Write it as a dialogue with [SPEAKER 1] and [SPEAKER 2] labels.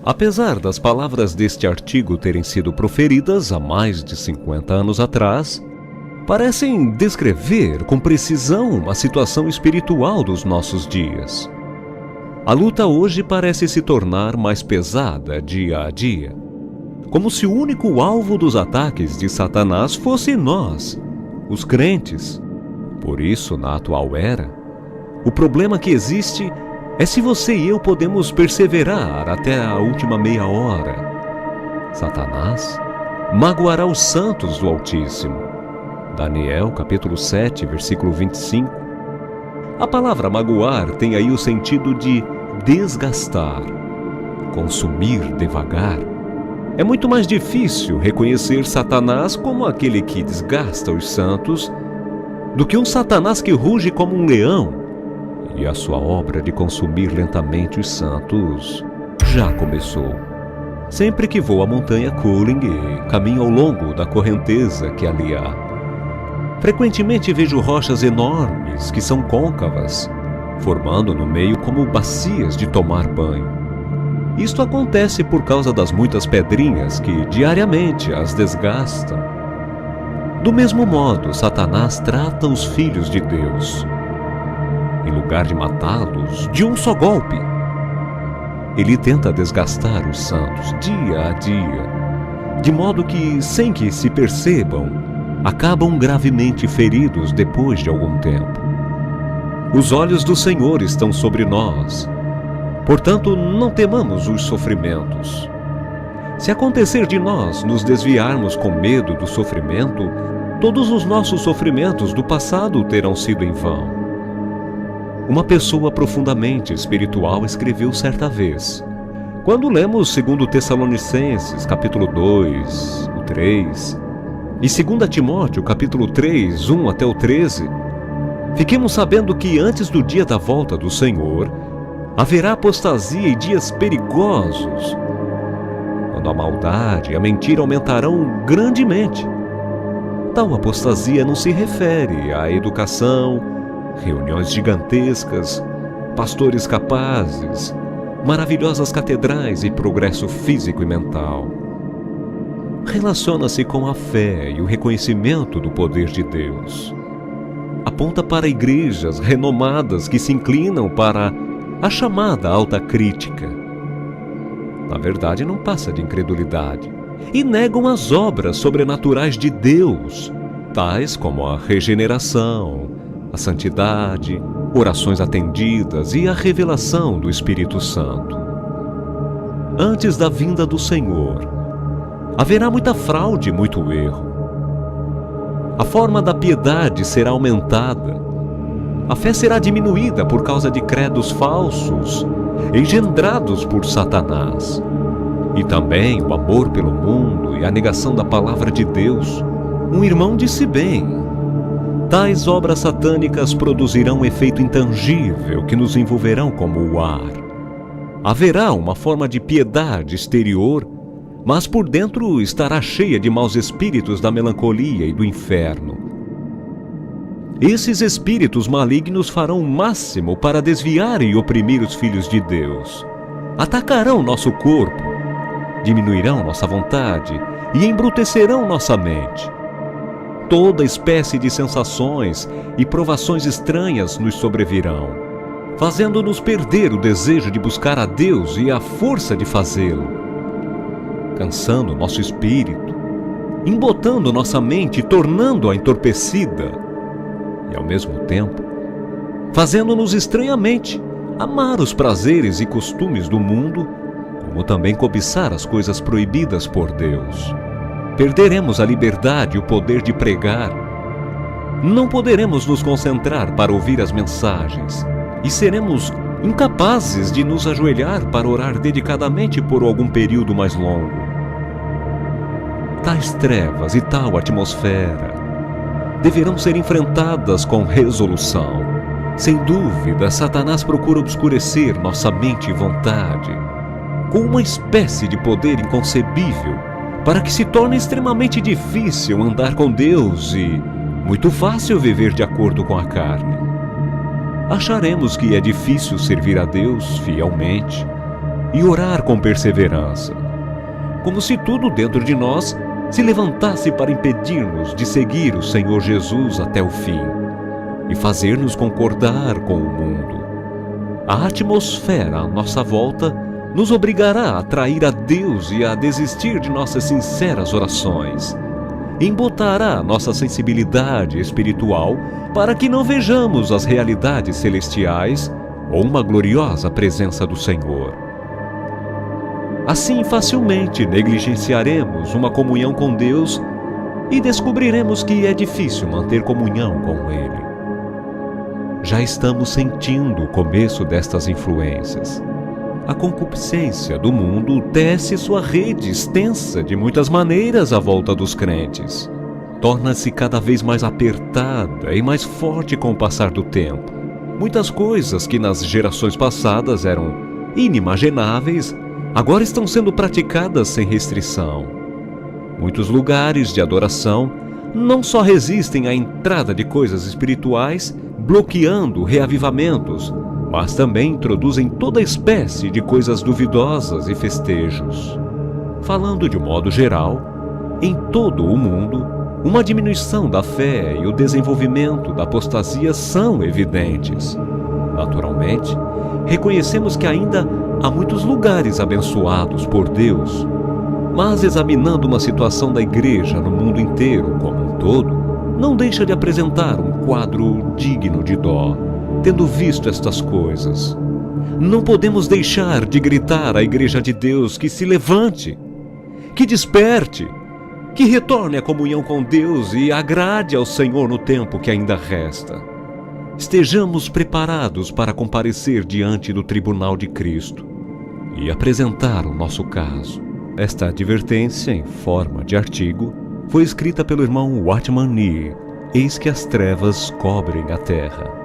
[SPEAKER 1] Apesar das palavras deste artigo terem sido proferidas há mais de 50 anos atrás, parecem descrever com precisão a situação espiritual dos nossos dias. A luta hoje parece se tornar mais pesada dia a dia, como se o único alvo dos ataques de Satanás fosse nós, os crentes. Por isso, na atual era, o problema que existe é se você e eu podemos perseverar até a última meia hora. Satanás magoará os santos do Altíssimo. Daniel, capítulo 7, versículo 25. A palavra magoar tem aí o sentido de desgastar, consumir devagar. É muito mais difícil reconhecer Satanás como aquele que desgasta os santos do que um Satanás que ruge como um leão. E a sua obra de consumir lentamente os santos já começou. Sempre que vou à montanha Cooling e caminho ao longo da correnteza que ali há, frequentemente vejo rochas enormes que são côncavas, formando no meio como bacias de tomar banho. Isto acontece por causa das muitas pedrinhas que diariamente as desgastam. Do mesmo modo, Satanás trata os filhos de Deus. Em lugar de matá-los de um só golpe, ele tenta desgastar os santos dia a dia, de modo que, sem que se percebam, acabam gravemente feridos depois de algum tempo. Os olhos do Senhor estão sobre nós, portanto, não temamos os sofrimentos. Se acontecer de nós nos desviarmos com medo do sofrimento, todos os nossos sofrimentos do passado terão sido em vão. Uma pessoa profundamente espiritual escreveu certa vez: quando lemos 2 Tessalonicenses, capítulo 2, o 3, e 2 Timóteo, capítulo 3, 1 até o 13, fiquemos sabendo que antes do dia da volta do Senhor, haverá apostasia e dias perigosos, quando a maldade e a mentira aumentarão grandemente. Tal apostasia não se refere à educação, reuniões gigantescas, pastores capazes, maravilhosas catedrais e progresso físico e mental. Relaciona-se com a fé e o reconhecimento do poder de Deus. Aponta para igrejas renomadas que se inclinam para a chamada alta crítica. Na verdade, não passa de incredulidade e negam as obras sobrenaturais de Deus, tais como a regeneração, a santidade, orações atendidas e a revelação do Espírito Santo. Antes da vinda do Senhor, haverá muita fraude e muito erro. A forma da piedade será aumentada. A fé será diminuída por causa de credos falsos, engendrados por Satanás. E também o amor pelo mundo e a negação da palavra de Deus. Um irmão disse bem: tais obras satânicas produzirão um efeito intangível que nos envolverão como o ar. Haverá uma forma de piedade exterior, mas por dentro estará cheia de maus espíritos da melancolia e do inferno. Esses espíritos malignos farão o máximo para desviar e oprimir os filhos de Deus. Atacarão nosso corpo, diminuirão nossa vontade e embrutecerão nossa mente. Toda espécie de sensações e provações estranhas nos sobrevirão, fazendo-nos perder o desejo de buscar a Deus e a força de fazê-lo, cansando nosso espírito, embotando nossa mente e tornando-a entorpecida, e ao mesmo tempo, fazendo-nos estranhamente amar os prazeres e costumes do mundo, como também cobiçar as coisas proibidas por Deus. Perderemos a liberdade e o poder de pregar. Não poderemos nos concentrar para ouvir as mensagens e seremos incapazes de nos ajoelhar para orar dedicadamente por algum período mais longo. Tais trevas e tal atmosfera deverão ser enfrentadas com resolução. Sem dúvida, Satanás procura obscurecer nossa mente e vontade com uma espécie de poder inconcebível, para que se torne extremamente difícil andar com Deus e muito fácil viver de acordo com a carne. Acharemos que é difícil servir a Deus fielmente, e orar com perseverança, como se tudo dentro de nós se levantasse para impedir-nos de seguir o Senhor Jesus até o fim e fazer-nos concordar com o mundo. A atmosfera à nossa volta nos obrigará a atrair a Deus e a desistir de nossas sinceras orações. Embotará nossa sensibilidade espiritual para que não vejamos as realidades celestiais ou uma gloriosa presença do Senhor. Assim, facilmente negligenciaremos uma comunhão com Deus e descobriremos que é difícil manter comunhão com Ele. Já estamos sentindo o começo destas influências. A concupiscência do mundo tece sua rede extensa de muitas maneiras à volta dos crentes. Torna-se cada vez mais apertada e mais forte com o passar do tempo. Muitas coisas que nas gerações passadas eram inimagináveis, agora estão sendo praticadas sem restrição. Muitos lugares de adoração não só resistem à entrada de coisas espirituais, bloqueando reavivamentos, mas também introduzem toda espécie de coisas duvidosas e festejos. Falando de um modo geral, em todo o mundo, uma diminuição da fé e o desenvolvimento da apostasia são evidentes. Naturalmente, reconhecemos que ainda há muitos lugares abençoados por Deus, mas examinando uma situação da igreja no mundo inteiro como um todo, não deixa de apresentar um quadro digno de dó. Tendo visto estas coisas, não podemos deixar de gritar à Igreja de Deus que se levante, que desperte, que retorne à comunhão com Deus e agrade ao Senhor no tempo que ainda resta. Estejamos preparados para comparecer diante do tribunal de Cristo e apresentar o nosso caso. Esta advertência, em forma de artigo, foi escrita pelo irmão Watchman Nee. Eis que as trevas cobrem a terra.